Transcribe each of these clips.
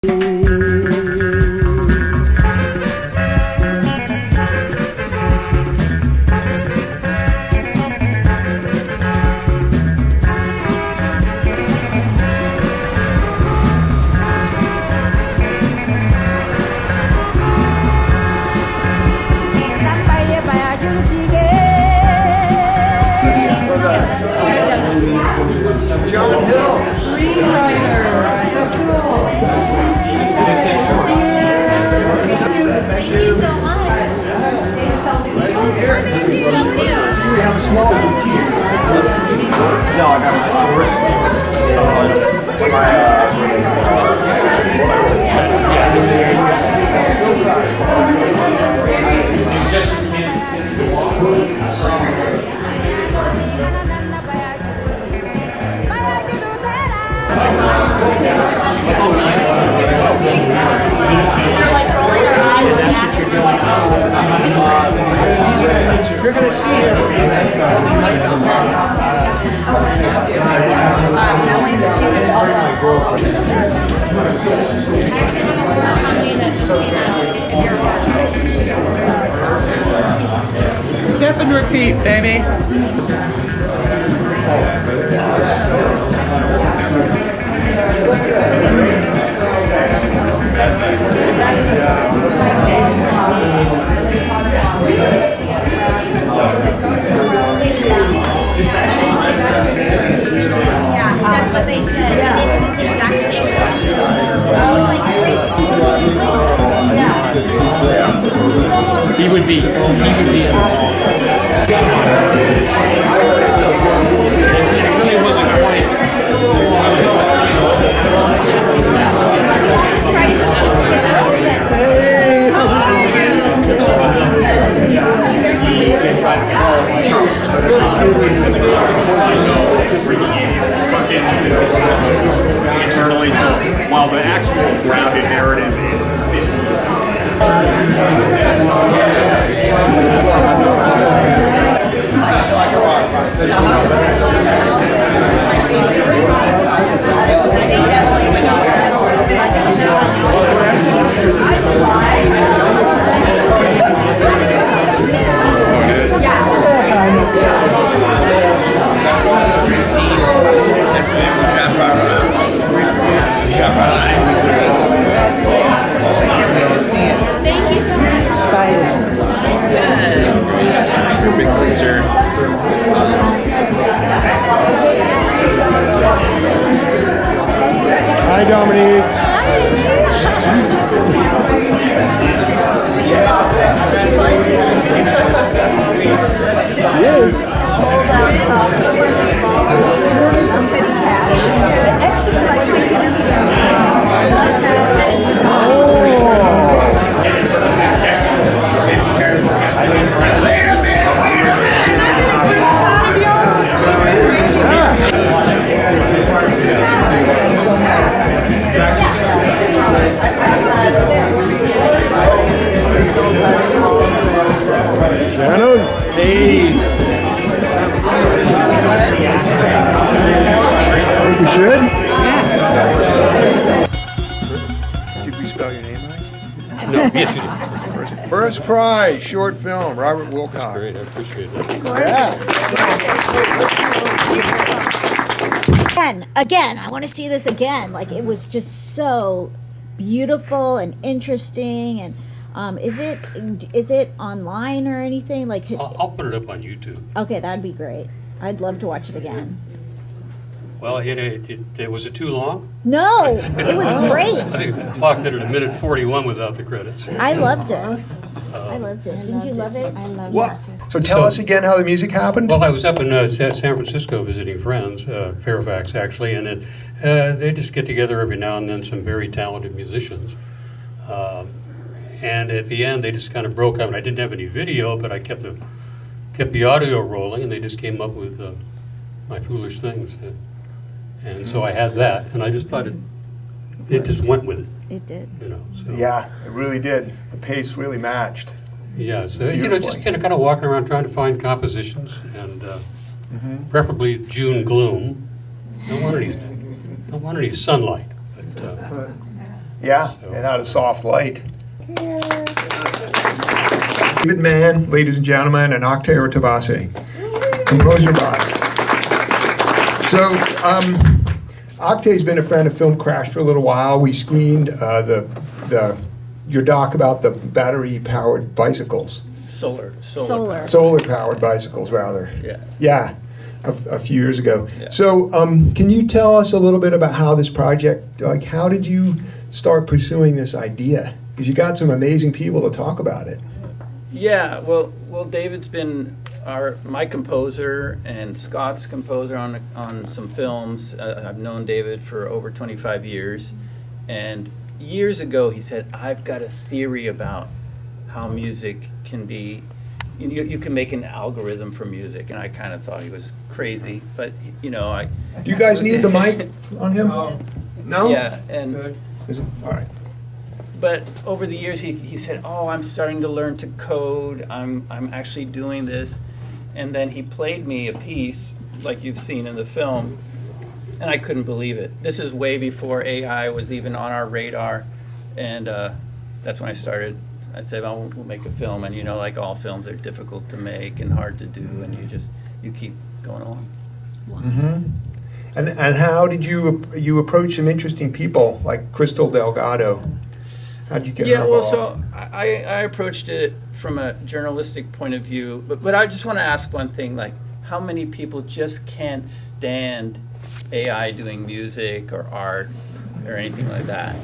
You're going to see it. Emily said she's a Step and repeat, baby. Yeah, that's what they said. Because it's exact same process. I was like, He would be It really wasn't quite. Hey, how's it internally, so while the actual grounded narrative thank you so much. your big sister. Hi, Dominique. Hey. You should? Yeah. Did we spell your name right? No, yes, you did. First prize, short film, Robert Woolcock. Great, I appreciate that. Again, I want to see this again. Like, it was just so beautiful and interesting. And is it online or anything? Like, I'll put it up on YouTube. okay, that'd be great. I'd love to watch it again. Well, was it too long? No, it was great. I think the clock did it 1:41 without the credits. I loved it. I loved it. Didn't you love it? I loved What? So tell us again how the music happened. Well, I was up in San Francisco visiting friends, Fairfax actually, and they just get together every now and then, some very talented musicians. And at the end, they just kind of broke up. And I didn't have any video, but I kept the audio rolling, and they just came up with My Foolish Things. And so I had that, and I just thought it just went with it. It did. You know. So. Yeah, it really did. The pace really matched. Yeah, so Beautifully. just kind of walking around trying to find compositions, and preferably June gloom. Don't want any sunlight. But Yeah, So- and had a soft light. Good man, ladies and gentlemen, and Oktay Ortabasi, composer by. So, Oktay's been a friend of Film Crash for a little while. We screened your doc about the battery-powered bicycles. Solar. Solar-powered bicycles, rather. Yeah. Yeah, a few years ago. Yeah. So, can you tell us a little bit about how this project, like, how did you start pursuing this idea? Because you got some amazing people to talk about it. Yeah, well, David's been my composer and Scott's composer on some films. I've known David for over 25 years, and years ago he said, "I've got a theory about how music can be. You can make an algorithm for music," and I kind of thought he was crazy, but Do you guys need the mic on him? No? Yeah, and. Is it? All right. But over the years, he said, "Oh, I'm starting to learn to code. I'm actually doing this," and then he played me a piece like you've seen in the film, and I couldn't believe it. This is way before AI was even on our radar, and that's when I started. I said, "Well, we'll make a film," and like all films, they're difficult to make and hard to do, and you keep going along. Mm-hmm. And how did you approach some interesting people like Crystal Delgado? How'd you get her Yeah, well, involved? so I approached it from a journalistic point of view, but I just want to ask one thing, like, how many people just can't stand AI doing music or art or anything like that?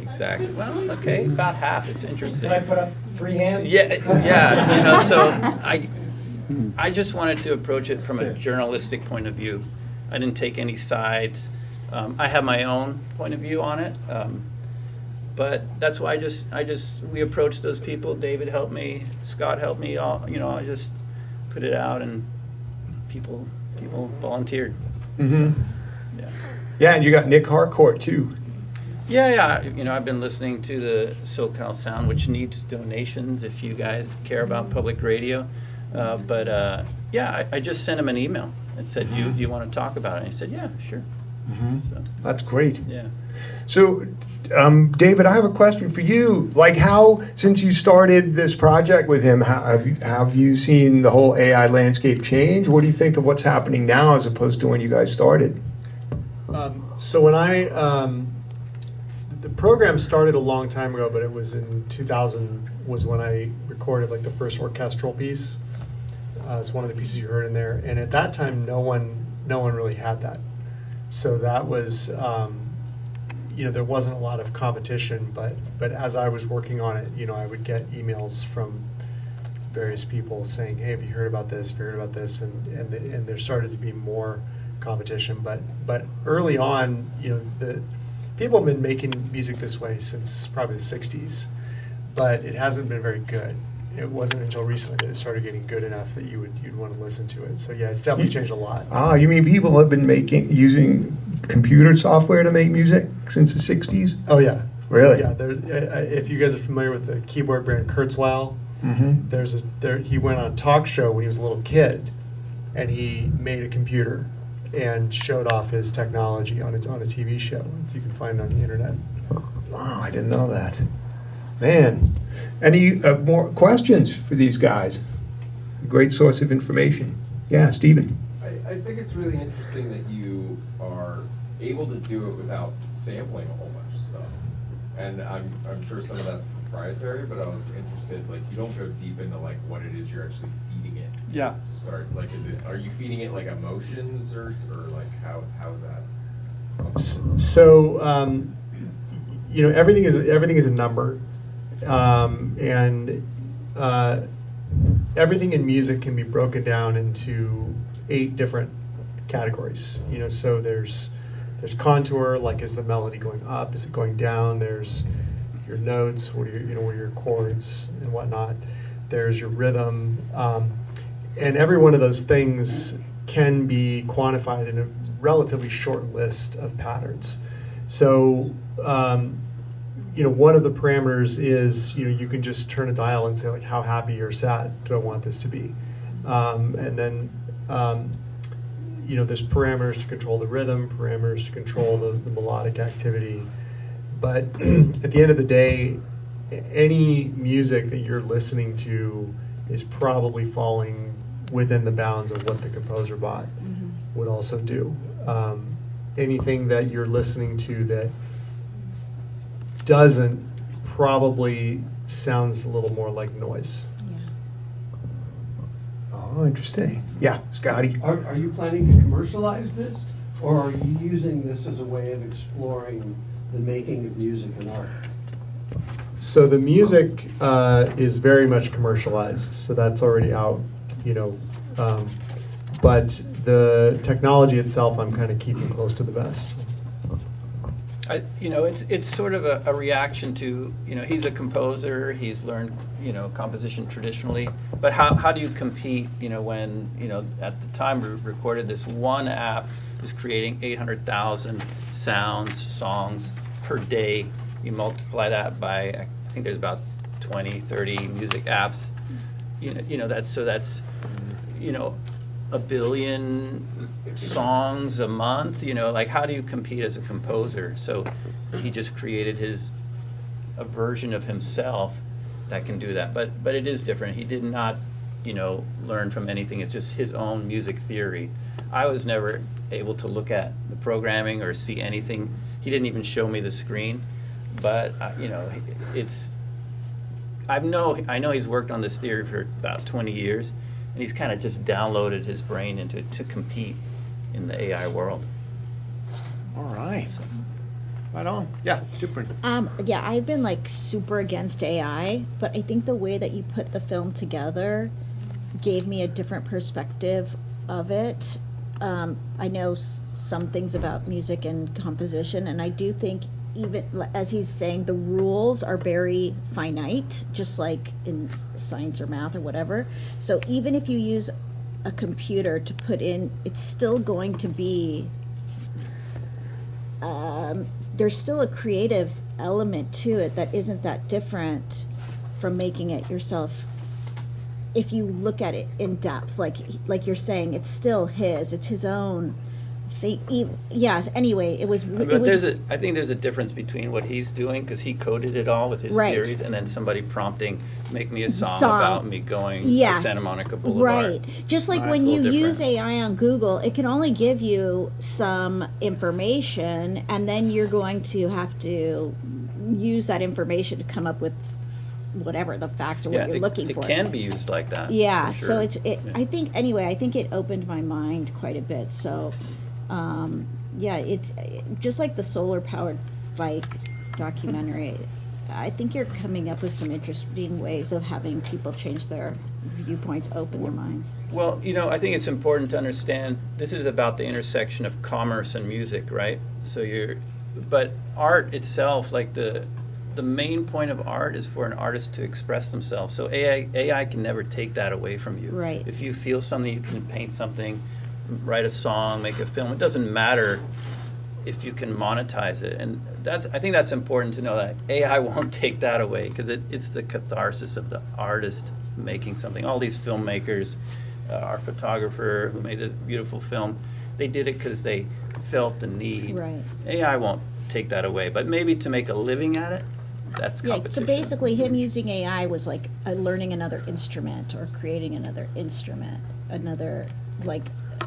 Exactly. Well, okay, about half. It's interesting. Can I put up 3 hands? Yeah, so I just wanted to approach it from a journalistic point of view. I didn't take any sides. I have my own point of view on it. But that's why we approached those people. David helped me, Scott helped me. I just put it out, and people volunteered. Mm-hmm. Yeah. Yeah, and you got Nick Harcourt too. Yeah. I've been listening to the SoCal Sound, which needs donations if you guys care about public radio. I just sent him an email and said, "Do you want to talk about it?" And he said, "Yeah, sure." Mm-hmm. So, That's great. yeah. So, David, I have a question for you. Like, since you started this project with him, have you seen the whole AI landscape change? What do you think of what's happening now as opposed to when you guys started? So when the program started a long time ago, but it was in 2000 was when I recorded like the first orchestral piece. It's one of the pieces you heard in there, and at that time, no one really had that. So that was, there wasn't a lot of competition, but as I was working on it, I would get emails from various people saying, "Hey, have you heard about this? Have you heard about this?" And there started to be more competition. But early on, the people have been making music this way since probably the 60s, but it hasn't been very good. It wasn't until recently that it started getting good enough that you'd want to listen to it. So yeah, it's definitely changed a lot. Ah, you mean people have been using computer software to make music since the 60s? Oh yeah, Really? yeah. If you guys are familiar with the keyboard brand Kurzweil, Mm-hmm. he went on a talk show when he was a little kid, and he made a computer and showed off his technology on a TV show. So you can find it on the internet. Wow, I didn't know that. Man, any more questions for these guys? Great source of information. Yeah, Stephen. I think it's really interesting that you are able to do it without sampling a whole bunch of stuff. And I'm sure some of that's proprietary, but I was interested, like, you don't go deep into like what it is you're actually feeding it. Yeah. To start, like, are you feeding it like emotions or like how's that? So everything is a number, and everything in music can be broken down into 8 different categories. So there's contour, like, is the melody going up, is it going down? There's your notes, what are your chords and whatnot. There's your rhythm, and every one of those things can be quantified in a relatively short list of patterns. So, one of the parameters is, you can just turn a dial and say, like, how happy or sad do I want this to be? And then, there's parameters to control the rhythm, parameters to control the melodic activity. But at the end of the day, any music that you're listening to is probably falling within the bounds of what the composer bot would also do. Anything that you're listening to that doesn't probably sounds a little more like noise. Oh, interesting. Yeah, Scotty. Are you planning to commercialize this, or are you using this as a way of exploring the making of music and art? So the music is very much commercialized, so that's already out, but the technology itself, I'm kind of keeping close to the vest. It's sort of a reaction to, he's a composer, he's learned, composition traditionally, but how do you compete, when, at the time we recorded this, one app was creating 800,000 sounds, songs per day. You multiply that by, I think there's about 20, 30 music apps, that's a billion songs a month, how do you compete as a composer? So he just created a version of himself that can do that. But it is different. He did not, learn from anything. It's just his own music theory. I was never able to look at the programming or see anything. He didn't even show me the screen. But, I know he's worked on this theory for about 20 years. And he's kind of just downloaded his brain to compete in the AI world. All right. Right on. Yeah, Tiprin. Yeah, I've been like super against AI, but I think the way that you put the film together gave me a different perspective of it. I know some things about music and composition, and I do think, even as he's saying, the rules are very finite, just like in science or math or whatever. So even if you use a computer to put in, it's still going to be, there's still a creative element to it that isn't that different from making it yourself. If you look at it in depth, like you're saying, it's still it's his own. Yes. Anyway, it was. I think there's a difference between what he's doing, because he coded it all with his theories, and then somebody prompting, make me a song about me going to Santa Monica Boulevard. Right. Just like when you use AI on Google, it can only give you some information, and then you're going to have to use that information to come up with whatever the facts or what you're looking for. It can be used like that. Yeah. for sure. So I think it opened my mind quite a bit. So. It's just like the solar powered bike documentary. I think you're coming up with some interesting ways of having people change their viewpoints, open their minds. Well, I think it's important to understand this is about the intersection of commerce and music, right? But art itself, like the main point of art is for an artist to express themselves. So AI can never take that away from you. Right. If you feel something, you can paint something, write a song, make a film. It doesn't matter if you can monetize it, and I think that's important to know, that AI won't take that away, because it's the catharsis of the artist making something. All these filmmakers, our photographer who made this beautiful film, they did it because they felt the need. Right. AI won't take that away, but maybe to make a living at it, that's competition. So basically, him using AI was like learning another instrument or creating another instrument,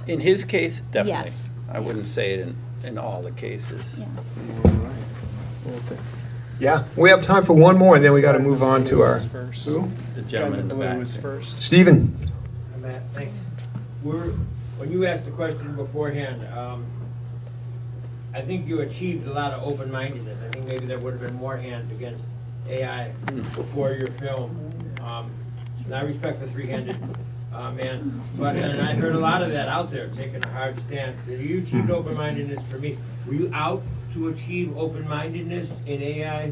In his case, definitely. Yes. I wouldn't say it in all the cases. Yeah. Yeah, we have time for one more, and then we got to move on to our. First. Who? The gentleman in the back. was first. Stephen. Matt, thanks. When you asked the question beforehand, I think you achieved a lot of open-mindedness. I think maybe there would have been more hands against AI before your film. And I respect the three-handed man, and I heard a lot of that out there, taking a hard stance. You achieved open-mindedness for me. Were you out to achieve open-mindedness in AI?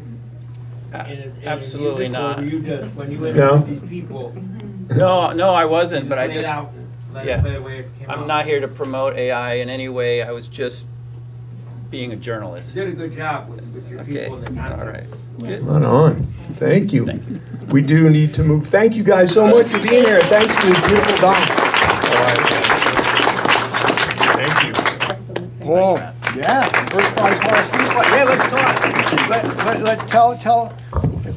Absolutely not. Or were you just, when you interviewed these people? No, I wasn't, but I lay it just, out, let it play the way it came I'm out? not here to promote AI in any way. I was just being a journalist. You did a good job with your Okay, people in the content. all right. Good. Right on. Thank you. We do need to move. Thank you guys so much for being here. Thanks for the beautiful doc. All right. Thank you. Well, yeah, first prize for our screenplay. Yeah, let's talk.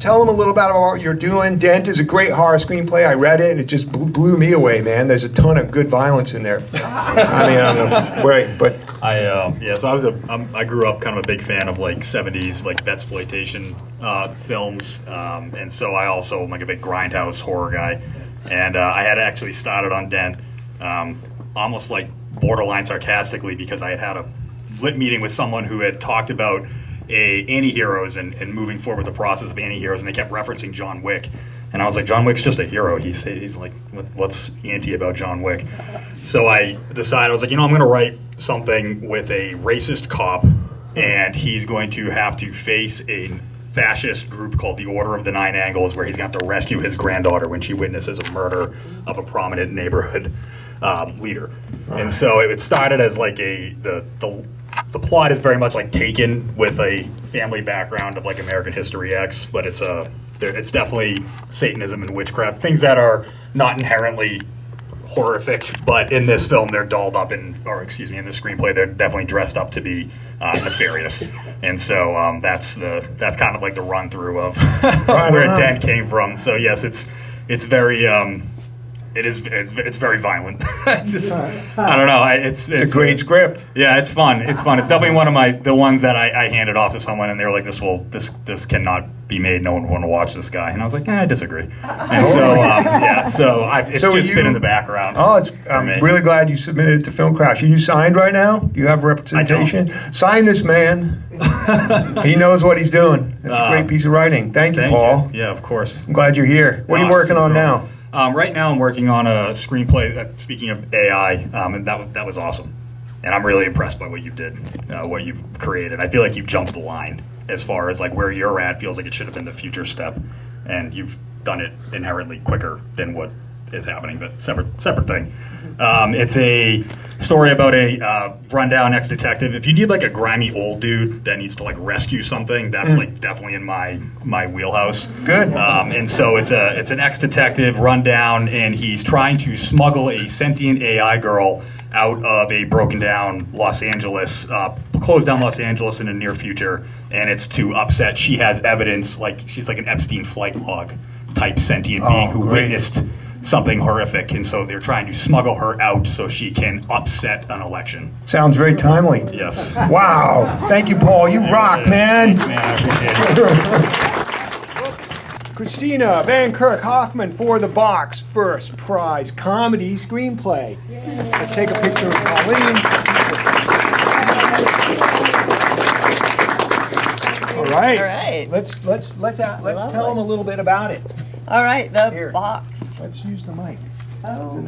Tell them a little about what you're doing. Dent is a great horror screenplay. I read it and it just blew me away, man. There's a ton of good violence in there. I mean, I don't know, right? But So I grew up kind of a big fan of like 70s like exploitation films, and so I also am like a big grindhouse horror guy. And I had actually started on Dent, almost like borderline sarcastically, because I had had a lit meeting with someone who had talked about anti-heroes and moving forward with the process of anti-heroes, and they kept referencing John Wick. And I was like, John Wick's just a hero. He's like, what's anti about John Wick? So I decided, I was like, I'm going to write something with a racist cop, and he's going to have to face a fascist group called the Order of the Nine Angles, where he's going to have to rescue his granddaughter when she witnesses a murder of a prominent neighborhood leader. And so it started as like the plot is very much like Taken with a family background of like American History X, but it's definitely Satanism and witchcraft, things that are not inherently horrific, but in this film they're dolled up in the screenplay they're definitely dressed up to be nefarious, and so that's kind of like the run through of where Dent came from. So yes, it's very it's very violent. It's just, I don't know. It's a great script. Yeah, it's fun. It's fun. It's definitely one of the ones that I handed off to someone, and they were like, "This cannot be made. No one would want to watch this guy." And I was like, I disagree. And so it's just been in the background. Oh, I'm really glad you submitted it to Film Crash. Are you signed right now? Do you have representation? Sign this man. He knows what he's doing. It's a great piece of writing. Thank you, Paul. You. Yeah, of course. I'm glad you're here. What are you working on now? Right now I'm working on a screenplay, speaking of AI, and that was awesome. And I'm really impressed by what you did, what you've created. I feel like you've jumped the line as far as like where you're at feels like it should have been the future step, and you've done it inherently quicker than what is happening, but separate thing. It's a story about a rundown ex-detective. If you need like a grimy old dude that needs to like rescue something, that's like definitely in my wheelhouse. Good. And so it's an ex-detective rundown, and he's trying to smuggle a sentient AI girl out of a broken down Los Angeles, closed down Los Angeles in the near future, and it's to upset. She has evidence, like she's like an Epstein flight log type sentient being who witnessed something horrific, and so they're trying to smuggle her out so she can upset an election. Sounds very timely. Yes. Wow. Thank you, Paul. You rock, man. Thanks, man. I appreciate it. Kristina Van Kirk Hoffman for The Box, first prize comedy screenplay. Let's take a picture of Colleen. All right. Let's tell them a little bit about it. All right, the Here. box. Let's use the mic. Oh.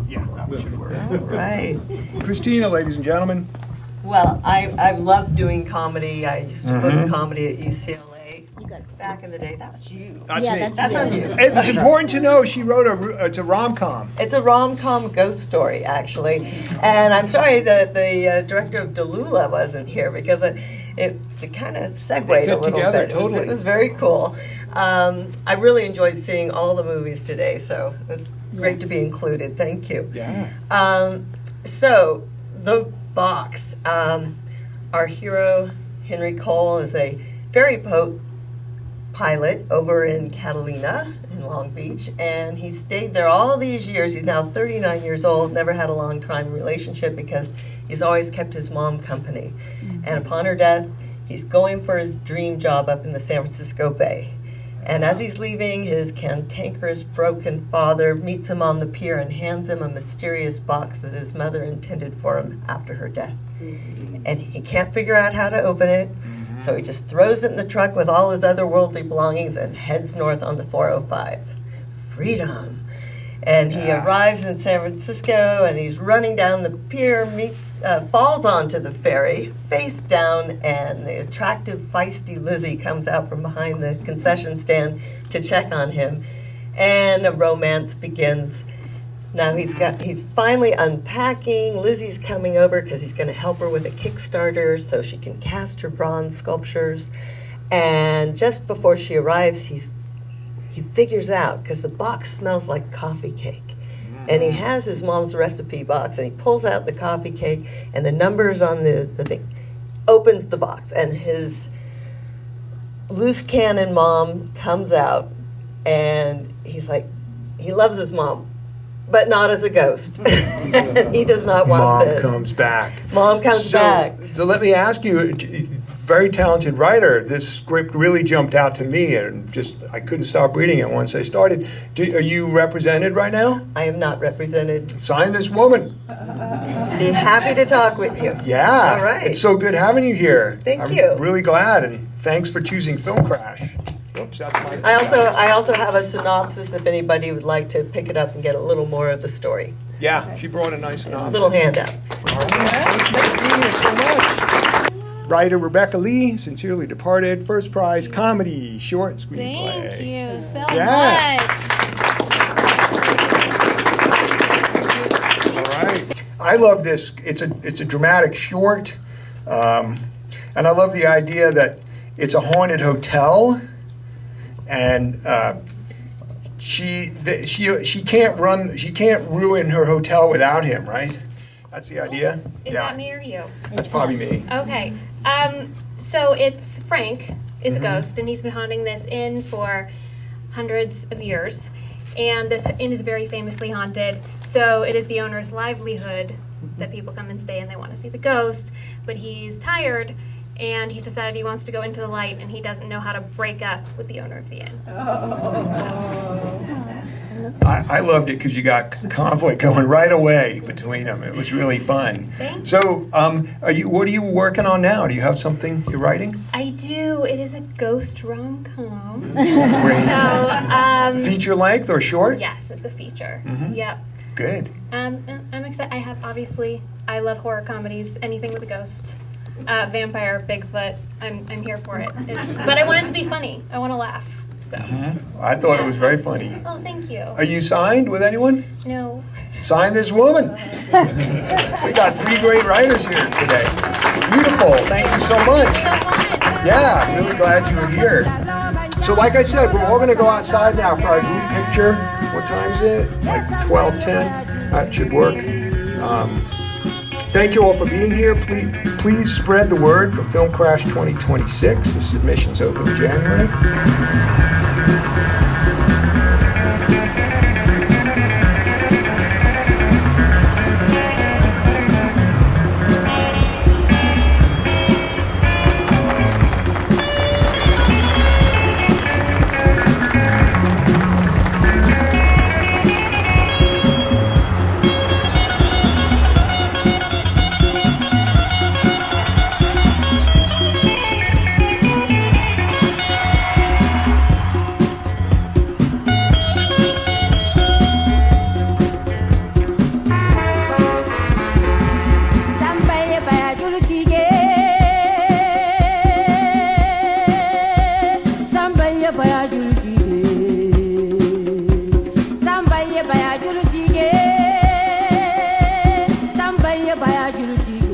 Yeah, that should work. Right. Kristina, ladies and gentlemen. Well, I love doing comedy. I used to book comedy at UCLA back in the day. That was you. That's me. That's on you. It's important to know she wrote it's a rom-com. It's a rom-com ghost story, actually. And I'm sorry that the director of Delula wasn't here, because it kind of segued a little together, bit. totally. It was very cool. I really enjoyed seeing all the movies today, so it's great to be included. Thank you. Yeah. So, The Box. Our hero, Henry Cole, is a ferry boat pilot over in Catalina in Long Beach, and he stayed there all these years. He's now 39 years old, never had a long-time relationship because he's always kept his mom company. And upon her death, he's going for his dream job up in the San Francisco Bay. And as he's leaving, his cantankerous, broken father meets him on the pier and hands him a mysterious box that his mother intended for him after her death. And he can't figure out how to open it, so he just throws it in the truck with all his other worldly belongings and heads north on the 405. Freedom! And he arrives in San Francisco, and he's running down the pier, falls onto the ferry, face down, and the attractive, feisty Lizzie comes out from behind the concession stand to check on him, and a romance begins. Now he's finally unpacking. Lizzie's coming over because he's going to help her with a Kickstarter so she can cast her bronze sculptures. And just before she arrives, he figures out, because the box smells like coffee cake. And he has his mom's recipe box, and he pulls out the coffee cake, and the numbers on the thing. opens the box, and his loose cannon mom comes out, and he's like, he loves his mom, but not as a ghost. And he does not want Mom this. comes back. Mom comes back. So let me ask you, very talented writer, this script really jumped out to me, and just I couldn't stop reading it once I started. Are you represented right now? I am not represented. Sign this woman. Be happy to talk with you. Yeah. All right. It's so good having you here. Thank you. I'm really glad, and thanks for choosing Film Crash. Oops, that's my. I also have a synopsis if anybody would like to pick it up and get a little more of the story. Yeah, she brought a nice synopsis. Little handout. Writer Rebecca Leigh, sincerely departed, first prize comedy short screenplay. Thank you so Yeah. much. All right. I love this. It's a dramatic short, and I love the idea that it's a haunted hotel, and she can't ruin her hotel without him, right? That's the idea. Is that me or you? That's probably me. Okay. So it's Frank is a ghost, and he's been haunting this inn for hundreds of years. And this inn is very famously haunted. So it is the owner's livelihood that people come and stay, and they want to see the ghost. But he's tired, and he's decided he wants to go into the light, and he doesn't know how to break up with the owner of the inn. I loved it because you got conflict going right away between them. It was really fun. Thanks. So, what are you working on now? Do you have something you're writing? I do. It is a ghost rom-com. Great. So, Feature length or short? yes, it's a feature. Mhm. Yep. Good. I'm excited. I love horror comedies. Anything with a ghost, vampire, Bigfoot. I'm here for it. But I want it to be funny. I want to laugh. So. I thought it was very funny. Oh, thank you. Are you signed with anyone? No. Sign this woman. We got 3 great writers here today. Beautiful. Thank you so much. Yeah, I'm really glad you were here. So like I said, we're all going to go outside now for our group picture. What time is it? Like 12:10. That should work. Thank you all for being here. Please spread the word for Film Crash 2026. The submissions open in January. Baya julu